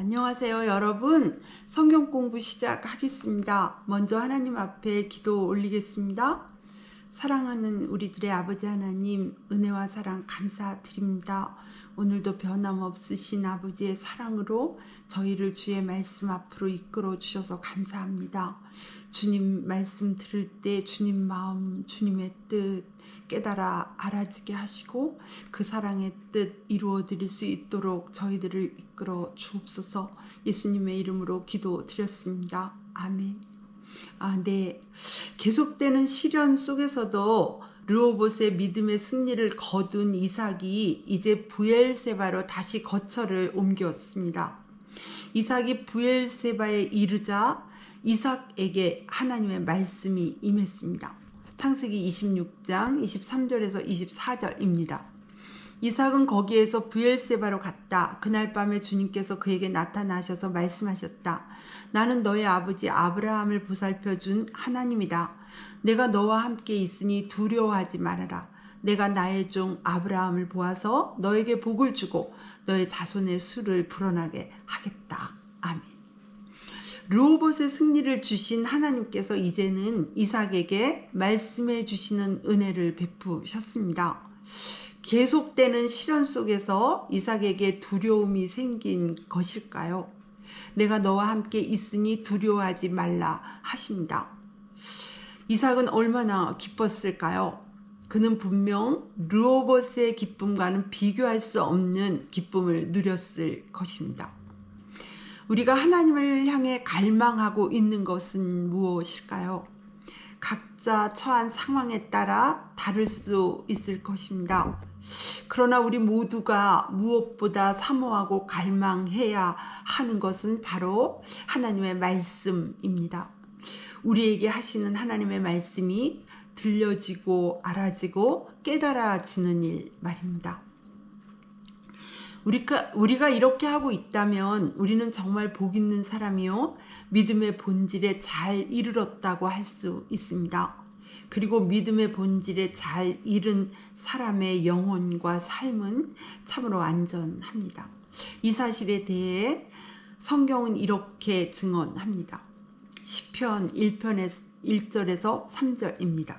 안녕하세요, 여러분. 성경 공부 시작하겠습니다. 먼저 하나님 앞에 기도 올리겠습니다. 사랑하는 우리들의 아버지 하나님, 은혜와 사랑 감사드립니다. 오늘도 변함없으신 아버지의 사랑으로 저희를 주의 말씀 앞으로 이끌어 주셔서 감사합니다. 주님 말씀 들을 때 주님 마음, 주님의 뜻 깨달아 알아지게 하시고 그 사랑의 뜻 이루어 드릴 수 있도록 저희들을 이끌어 주옵소서. 예수님의 이름으로 기도드렸습니다. 아멘. 네. 계속되는 시련 속에서도 르호봇의 믿음의 승리를 거둔 이삭이 이제 브엘세바로 다시 거처를 옮겼습니다. 이삭이 브엘세바에 이르자 이삭에게 하나님의 말씀이 임했습니다. 창세기 26장 23절에서 24절입니다. 이삭은 거기에서 브엘세바로 갔다. 그날 밤에 주님께서 그에게 나타나셔서 말씀하셨다. 나는 너의 아버지 아브라함을 보살펴준 하나님이다. 내가 너와 함께 있으니 두려워하지 말아라. 내가 나의 종 아브라함을 보아서 너에게 복을 주고 너의 자손의 수를 불어나게 하겠다. 아멘. 르호봇의 승리를 주신 하나님께서 이제는 이삭에게 말씀해 주시는 은혜를 베푸셨습니다. 계속되는 시련 속에서 이삭에게 두려움이 생긴 것일까요? 내가 너와 함께 있으니 두려워하지 말라 하십니다. 이삭은 얼마나 기뻤을까요? 그는 분명 르호봇의 기쁨과는 비교할 수 없는 기쁨을 누렸을 것입니다. 우리가 하나님을 향해 갈망하고 있는 것은 무엇일까요? 각자 처한 상황에 따라 다를 수 있을 것입니다. 그러나 우리 모두가 무엇보다 사모하고 갈망해야 하는 것은 바로 하나님의 말씀입니다. 우리에게 하시는 하나님의 말씀이 들려지고 알아지고 깨달아지는 일 말입니다. 우리가 이렇게 하고 있다면 우리는 정말 복 있는 사람이요 믿음의 본질에 잘 이르렀다고 할 수 있습니다. 그리고 믿음의 본질에 잘 이른 사람의 영혼과 삶은 참으로 안전합니다. 이 사실에 대해 성경은 이렇게 증언합니다. 시편 1편의 1절에서 3절입니다.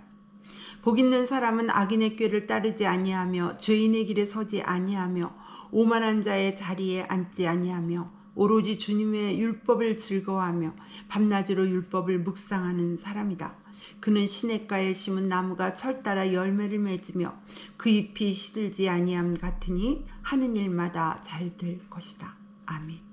복 있는 사람은 악인의 꾀를 따르지 아니하며 죄인의 길에 서지 아니하며 오만한 자의 자리에 앉지 아니하며 오로지 주님의 율법을 즐거워하며 밤낮으로 율법을 묵상하는 사람이다. 그는 시냇가에 심은 나무가 철 따라 열매를 맺으며 그 잎이 시들지 아니함 같으니 하는 일마다 잘 될 것이다. 아멘.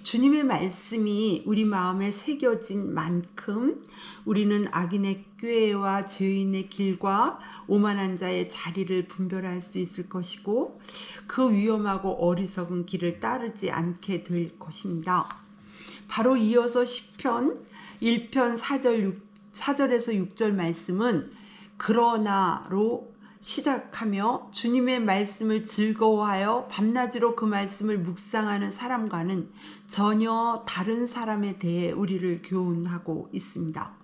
주님의 말씀이 우리 마음에 새겨진 만큼 우리는 악인의 꾀와 죄인의 길과 오만한 자의 자리를 분별할 수 있을 것이고 그 위험하고 어리석은 길을 따르지 않게 될 것입니다. 바로 이어서 시편 1편 4절에서 6절 말씀은 그러나로 시작하며 주님의 말씀을 즐거워하여 밤낮으로 그 말씀을 묵상하는 사람과는 전혀 다른 사람에 대해 우리를 교훈하고 있습니다.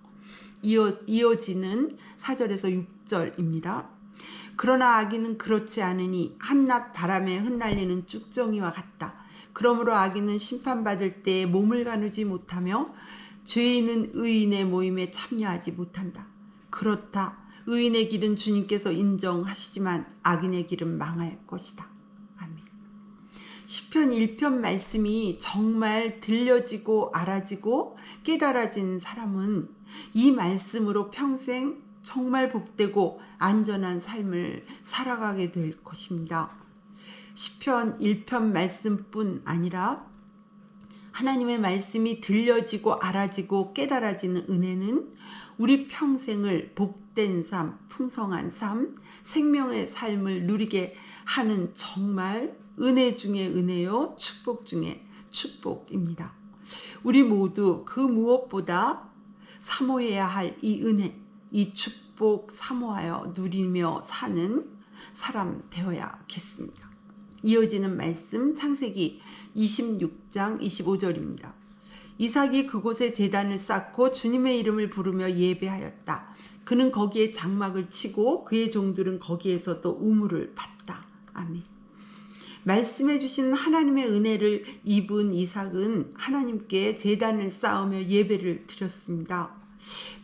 이어지는 4절에서 6절입니다. 그러나 악인은 그렇지 않으니 한낮 바람에 흩날리는 쭉정이와 같다. 그러므로 악인은 심판받을 때에 몸을 가누지 못하며 죄인은 의인의 모임에 참여하지 못한다. 그렇다. 의인의 길은 주님께서 인정하시지만 악인의 길은 망할 것이다. 아멘. 시편 1편 말씀이 정말 들려지고 알아지고 깨달아진 사람은 이 말씀으로 평생 정말 복되고 안전한 삶을 살아가게 될 것입니다. 시편 1편 말씀뿐 아니라 하나님의 말씀이 들려지고 알아지고 깨달아지는 은혜는 우리 평생을 복된 삶, 풍성한 삶, 생명의 삶을 누리게 하는 정말 은혜 중에 은혜요, 축복 중에 축복입니다. 우리 모두 그 무엇보다 사모해야 할 이 은혜, 이 축복 사모하여 누리며 사는 사람 되어야겠습니다. 이어지는 말씀 창세기 26장 25절입니다. 이삭이 그곳에 제단을 쌓고 주님의 이름을 부르며 예배하였다. 그는 거기에 장막을 치고 그의 종들은 거기에서 또 우물을 팠다. 아멘. 말씀해 주신 하나님의 은혜를 입은 이삭은 하나님께 제단을 쌓으며 예배를 드렸습니다.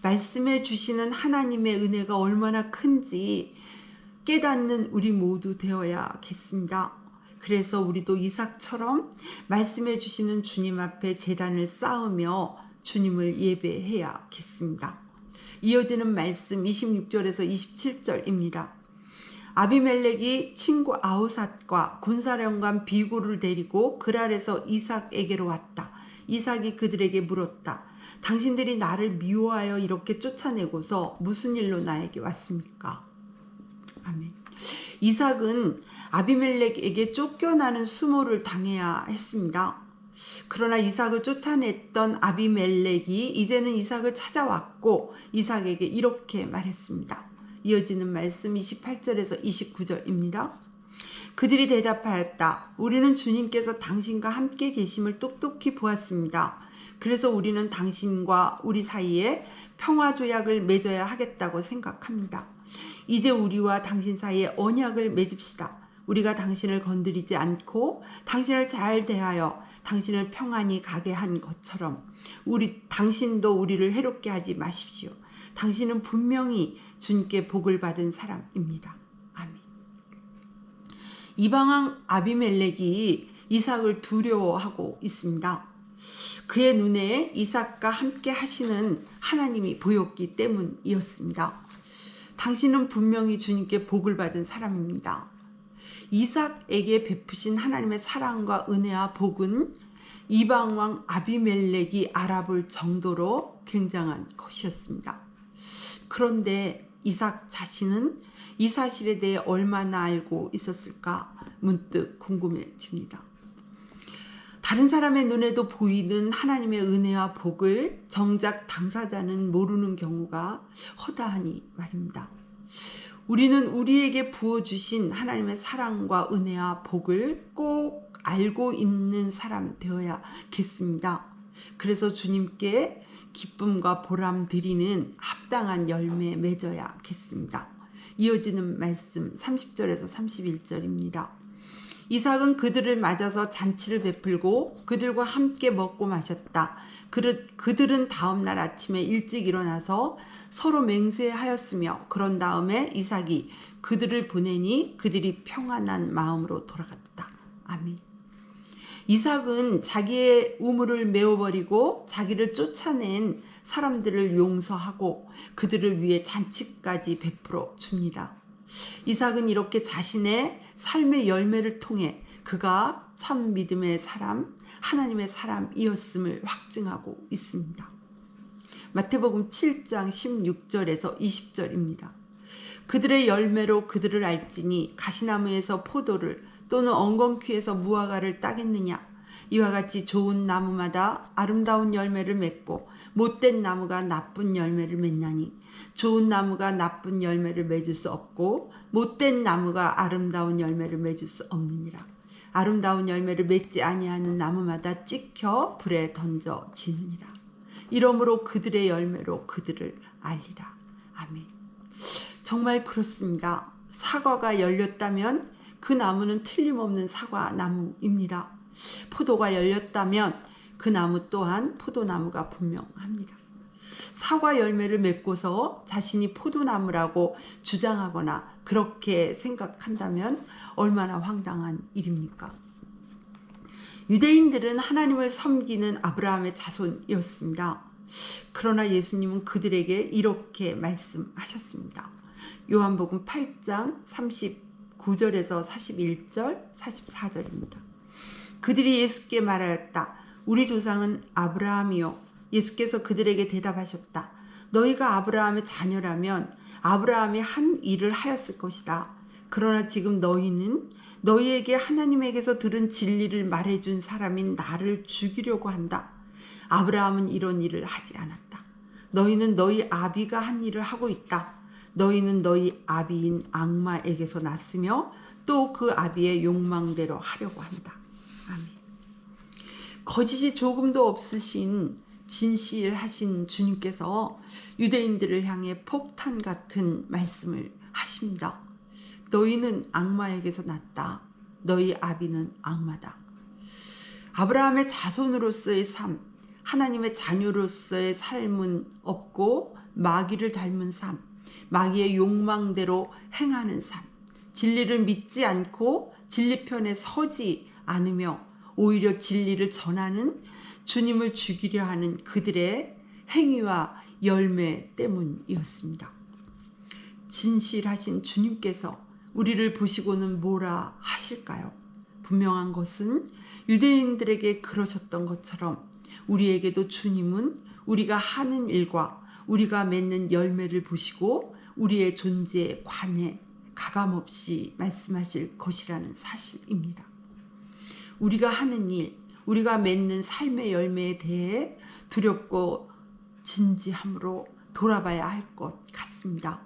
말씀해 주시는 하나님의 은혜가 얼마나 큰지 깨닫는 우리 모두 되어야겠습니다. 그래서 우리도 이삭처럼 말씀해 주시는 주님 앞에 제단을 쌓으며 주님을 예배해야겠습니다. 이어지는 말씀 26절에서 27절입니다. 아비멜렉이 친구 아우삿과 군사령관 비굴을 데리고 그랄에서 이삭에게로 왔다. 이삭이 그들에게 물었다. 당신들이 나를 미워하여 이렇게 쫓아내고서 무슨 일로 나에게 왔습니까? 아멘. 이삭은 아비멜렉에게 쫓겨나는 수모를 당해야 했습니다. 그러나 이삭을 쫓아냈던 아비멜렉이 이제는 이삭을 찾아왔고 이삭에게 이렇게 말했습니다. 이어지는 말씀 28절에서 29절입니다. 그들이 대답하였다. 우리는 주님께서 당신과 함께 계심을 똑똑히 보았습니다. 그래서 우리는 당신과 우리 사이에 평화조약을 맺어야 하겠다고 생각합니다. 이제 우리와 당신 사이에 언약을 맺읍시다. 우리가 당신을 건드리지 않고 당신을 잘 대하여 당신을 평안히 가게 한 것처럼 당신도 우리를 해롭게 하지 마십시오. 당신은 분명히 주님께 복을 받은 사람입니다. 아멘. 이방왕 아비멜렉이 이삭을 두려워하고 있습니다. 그의 눈에 이삭과 함께 하시는 하나님이 보였기 때문이었습니다. 당신은 분명히 주님께 복을 받은 사람입니다. 이삭에게 베푸신 하나님의 사랑과 은혜와 복은 이방왕 아비멜렉이 알아볼 정도로 굉장한 것이었습니다. 그런데 이삭 자신은 이 사실에 대해 얼마나 알고 있었을까 문득 궁금해집니다. 다른 사람의 눈에도 보이는 하나님의 은혜와 복을 정작 당사자는 모르는 경우가 허다하니 말입니다. 우리는 우리에게 부어주신 하나님의 사랑과 은혜와 복을 꼭 알고 있는 사람 되어야겠습니다. 그래서 주님께 기쁨과 보람 드리는 합당한 열매 맺어야겠습니다. 이어지는 말씀 30절에서 31절입니다. 이삭은 그들을 맞아서 잔치를 베풀고 그들과 함께 먹고 마셨다. 그들은 다음날 아침에 일찍 일어나서 서로 맹세하였으며 그런 다음에 이삭이 그들을 보내니 그들이 평안한 마음으로 돌아갔다. 아멘. 이삭은 자기의 우물을 메워버리고 자기를 쫓아낸 사람들을 용서하고 그들을 위해 잔치까지 베풀어 줍니다. 이삭은 이렇게 자신의 삶의 열매를 통해 그가 참 믿음의 사람, 하나님의 사람이었음을 확증하고 있습니다. 마태복음 7장 16절에서 20절입니다. 그들의 열매로 그들을 알지니 가시나무에서 포도를 또는 엉겅퀴에서 무화과를 따겠느냐. 이와 같이 좋은 나무마다 아름다운 열매를 맺고 못된 나무가 나쁜 열매를 맺나니 좋은 나무가 나쁜 열매를 맺을 수 없고 못된 나무가 아름다운 열매를 맺을 수 없느니라. 아름다운 열매를 맺지 아니하는 나무마다 찍혀 불에 던져지느니라. 이러므로 그들의 열매로 그들을 알리라. 아멘. 정말 그렇습니다. 사과가 열렸다면 그 나무는 틀림없는 사과 나무입니다. 포도가 열렸다면 그 나무 또한 포도나무가 분명합니다. 사과 열매를 맺고서 자신이 포도나무라고 주장하거나 그렇게 생각한다면 얼마나 황당한 일입니까? 유대인들은 하나님을 섬기는 아브라함의 자손이었습니다. 그러나 예수님은 그들에게 이렇게 말씀하셨습니다. 요한복음 8장 39절에서 41절, 44절입니다. 그들이 예수께 말하였다. 우리 조상은 아브라함이요. 예수께서 그들에게 대답하셨다. 너희가 아브라함의 자녀라면 아브라함이 한 일을 하였을 것이다. 그러나 지금 너희는 너희에게 하나님에게서 들은 진리를 말해준 사람인 나를 죽이려고 한다. 아브라함은 이런 일을 하지 않았다. 너희는 너희 아비가 한 일을 하고 있다. 너희는 너희 아비인 악마에게서 났으며 또 그 아비의 욕망대로 하려고 한다. 아멘. 거짓이 조금도 없으신 진실하신 주님께서 유대인들을 향해 폭탄 같은 말씀을 하십니다. 너희는 악마에게서 났다. 너희 아비는 악마다. 아브라함의 자손으로서의 삶, 하나님의 자녀로서의 삶은 없고 마귀를 닮은 삶, 마귀의 욕망대로 행하는 삶, 진리를 믿지 않고 진리편에 서지 않으며 오히려 진리를 전하는 주님을 죽이려 하는 그들의 행위와 열매 때문이었습니다. 진실하신 주님께서 우리를 보시고는 뭐라 하실까요? 분명한 것은 유대인들에게 그러셨던 것처럼 우리에게도 주님은 우리가 하는 일과 우리가 맺는 열매를 보시고 우리의 존재에 관해 가감없이 말씀하실 것이라는 사실입니다. 우리가 하는 일, 우리가 맺는 삶의 열매에 대해 두렵고 진지함으로 돌아봐야 할 것 같습니다.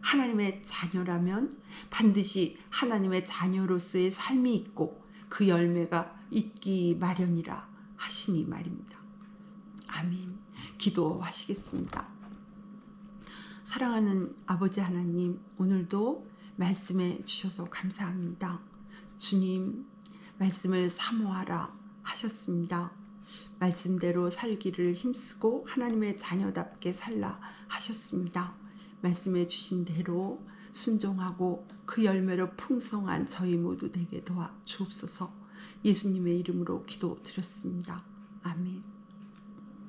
하나님의 자녀라면 반드시 하나님의 자녀로서의 삶이 있고 그 열매가 있기 마련이라 하시니 말입니다. 아멘. 기도하시겠습니다. 사랑하는 아버지 하나님, 오늘도 말씀해 주셔서 감사합니다. 주님, 말씀을 사모하라 하셨습니다. 말씀대로 살기를 힘쓰고 하나님의 자녀답게 살라 하셨습니다. 말씀해 주신 대로 순종하고 그 열매로 풍성한 저희 모두 되게 도와 주옵소서. 예수님의 이름으로 기도드렸습니다. 아멘.